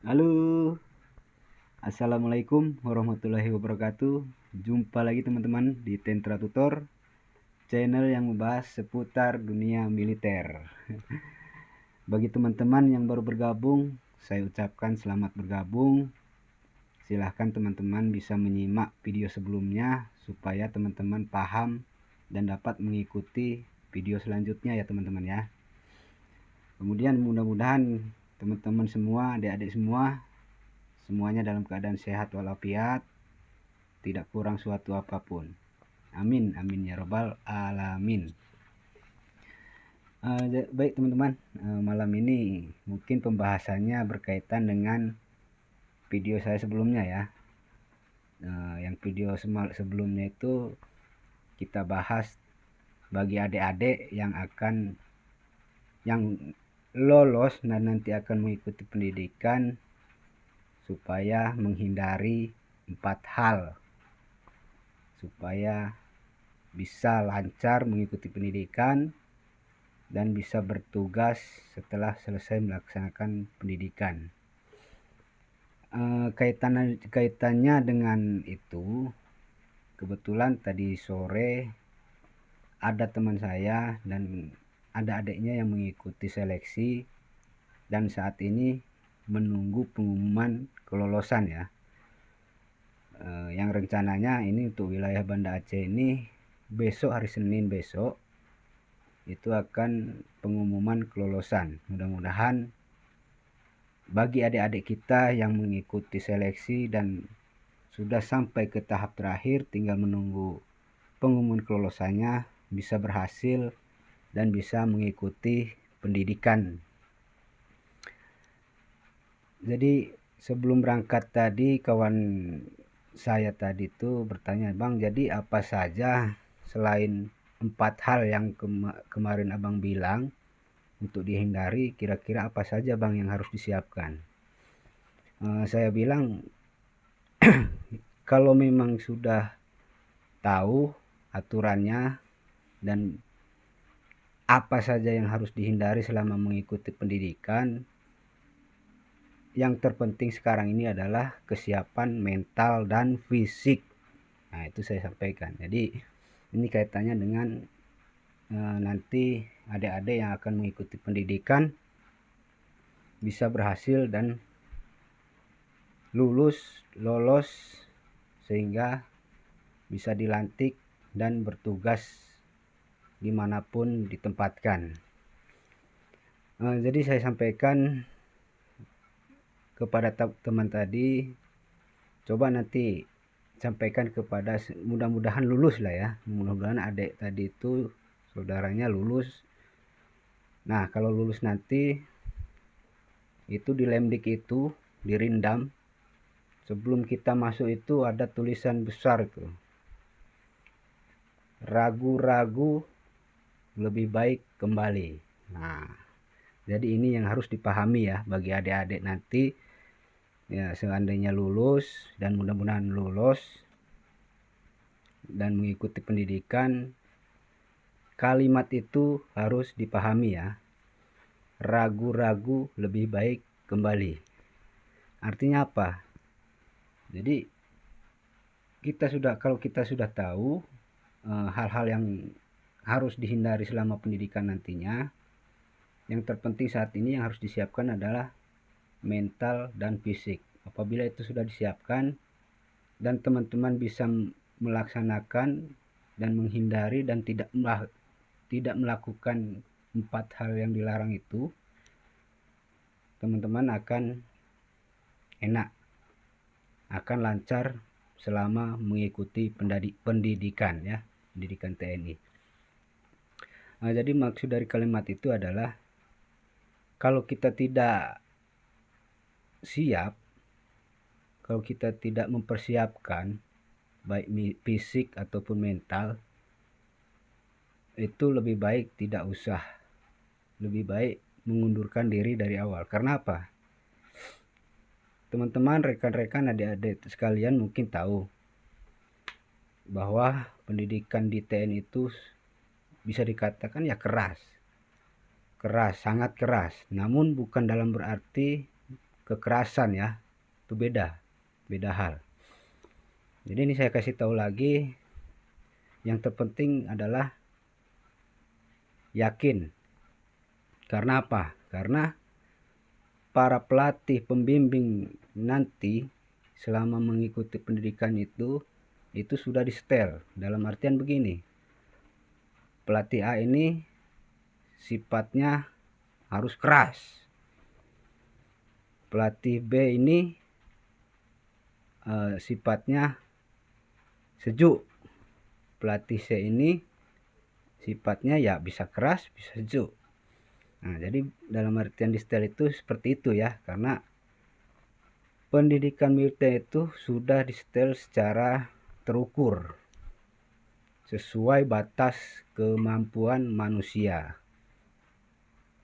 Halo, assalamualaikum warahmatullahi wabarakatuh. Jumpa lagi teman-teman di Tentra Tutor, channel yang membahas seputar dunia militer. Bagi teman-teman yang baru bergabung, saya ucapkan selamat bergabung. Silahkan teman-teman bisa menyimak video sebelumnya supaya teman-teman paham dan dapat mengikuti video selanjutnya ya teman-teman ya. Kemudian mudah-mudahan teman-teman semua, adik-adik semua, semuanya dalam keadaan sehat walafiat, tidak kurang suatu apapun. Amin, amin ya robbal alamin. Baik teman-teman, malam ini mungkin pembahasannya berkaitan dengan video saya sebelumnya ya. Yang video sebelumnya itu kita bahas bagi adik-adik yang lolos dan nanti akan mengikuti pendidikan supaya menghindari 4 hal supaya bisa lancar mengikuti pendidikan dan bisa bertugas setelah selesai melaksanakan pendidikan. Kaitannya dengan itu, kebetulan tadi sore ada teman saya dan ada adiknya yang mengikuti seleksi dan saat ini menunggu pengumuman kelolosan ya. Yang rencananya ini untuk wilayah Banda Aceh ini besok, hari Senin besok itu akan pengumuman kelolosan. Mudah-mudahan bagi adik-adik kita yang mengikuti seleksi dan sudah sampai ke tahap terakhir tinggal menunggu pengumuman kelolosannya bisa berhasil dan bisa mengikuti pendidikan. Jadi sebelum berangkat tadi kawan saya tadi tuh bertanya, "Bang, jadi apa saja selain 4 hal yang kemarin Abang bilang untuk dihindari, kira-kira apa saja Bang yang harus disiapkan?" Saya bilang kalau memang sudah tahu aturannya dan apa saja yang harus dihindari selama mengikuti pendidikan, yang terpenting sekarang ini adalah kesiapan mental dan fisik. Nah, itu saya sampaikan. Jadi ini kaitannya dengan nanti adik-adik yang akan mengikuti pendidikan bisa berhasil dan lolos sehingga bisa dilantik dan bertugas dimanapun ditempatkan. Jadi saya sampaikan kepada teman tadi, coba nanti sampaikan kepada, mudah-mudahan lulus lah ya, mudah-mudahan adik tadi itu saudaranya lulus. Nah, kalau lulus nanti itu di lemdik itu dirindam, sebelum kita masuk itu ada tulisan besar itu, ragu-ragu lebih baik kembali. Nah, jadi ini yang harus dipahami ya bagi adik-adik nanti ya, seandainya lulus dan mudah-mudahan lulus dan mengikuti pendidikan, kalimat itu harus dipahami ya, ragu-ragu lebih baik kembali. Artinya apa? Jadi kalau kita sudah tahu hal-hal yang harus dihindari selama pendidikan nantinya, yang terpenting saat ini yang harus disiapkan adalah mental dan fisik. Apabila itu sudah disiapkan dan teman-teman bisa melaksanakan dan menghindari dan tidak melakukan 4 hal yang dilarang itu, teman-teman akan enak, akan lancar selama mengikuti pendidikan ya, pendidikan TNI. Jadi maksud dari kalimat itu adalah kalau kita tidak siap, kalau kita tidak mempersiapkan baik fisik ataupun mental, itu lebih baik tidak usah, lebih baik mengundurkan diri dari awal. Karena apa? Teman-teman, rekan-rekan, adik-adik sekalian mungkin tahu bahwa pendidikan di TNI itu bisa dikatakan ya keras, sangat keras. Namun bukan dalam berarti kekerasan ya, itu beda hal. Jadi ini saya kasih tahu lagi, yang terpenting adalah yakin. Karena apa? Karena para pelatih pembimbing nanti selama mengikuti pendidikan itu sudah disetel. Dalam artian begini, pelatih A ini sifatnya harus keras, pelatih B ini sifatnya sejuk, pelatih C ini sifatnya ya bisa keras bisa sejuk. Nah, jadi dalam artian di setel itu seperti itu ya, karena pendidikan militer itu sudah di setel secara terukur sesuai batas kemampuan manusia.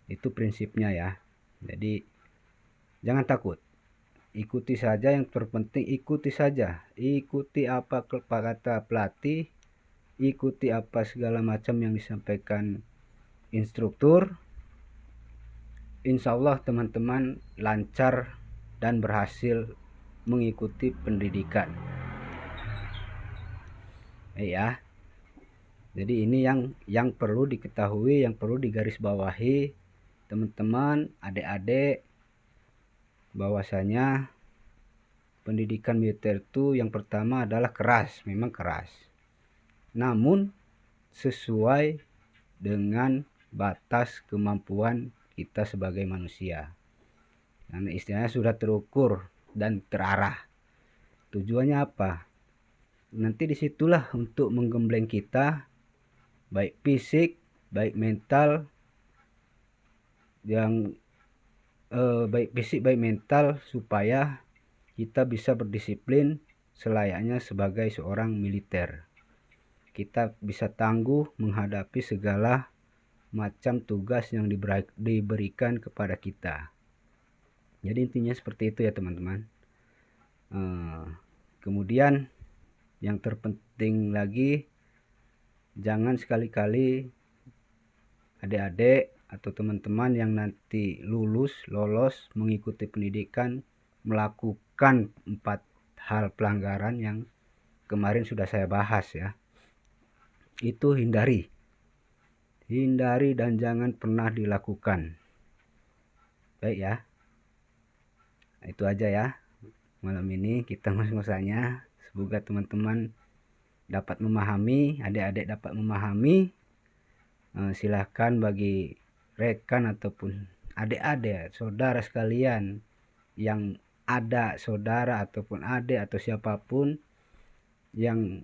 Itu prinsipnya ya. Jadi jangan takut, ikuti saja, yang terpenting ikuti saja, ikuti apa kata pelatih, ikuti apa segala macam yang disampaikan instruktur. Insya Allah teman-teman lancar dan berhasil mengikuti pendidikan ya. Jadi ini yang perlu diketahui, yang perlu digarisbawahi teman-teman, adik-adik, bahwasanya pendidikan militer itu yang pertama adalah keras, memang keras, namun sesuai dengan batas kemampuan kita sebagai manusia. Karena istilahnya sudah terukur dan terarah. Tujuannya apa? Nanti disitulah untuk menggembleng kita, baik fisik, baik mental, baik fisik baik mental, supaya kita bisa berdisiplin selayaknya sebagai seorang militer. Kita bisa tangguh menghadapi segala macam tugas yang diberikan kepada kita. Jadi intinya seperti itu ya teman-teman. Kemudian yang terpenting lagi, jangan sekali-kali adik-adik atau teman-teman yang nanti lolos mengikuti pendidikan melakukan 4 hal pelanggaran yang kemarin sudah saya bahas ya. Itu hindari dan jangan pernah dilakukan. Baik ya, itu aja ya malam ini kita ngos-ngosannya. Semoga teman-teman dapat memahami, adik-adik dapat memahami. Silahkan bagi rekan ataupun adik-adik, saudara sekalian yang ada saudara ataupun adik atau siapapun yang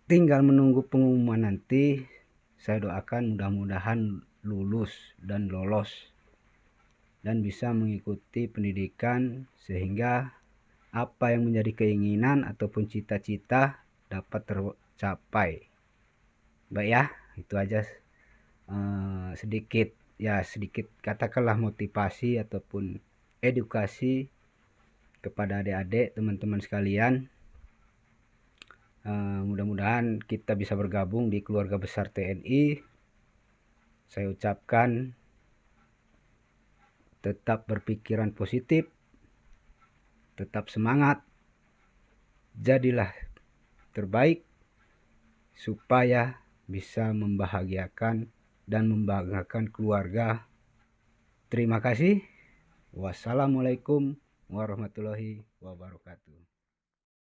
tinggal menunggu pengumuman nanti, saya doakan mudah-mudahan lulus dan lolos dan bisa mengikuti pendidikan sehingga apa yang menjadi keinginan ataupun cita-cita dapat tercapai. Baik ya, itu aja sedikit katakanlah motivasi ataupun edukasi kepada adik-adik teman-teman sekalian. Mudah-mudahan kita bisa bergabung di keluarga besar TNI. Saya ucapkan tetap berpikiran positif, tetap semangat, jadilah terbaik supaya bisa membahagiakan dan membanggakan keluarga. Terima kasih. Wassalamualaikum warahmatullahi wabarakatuh.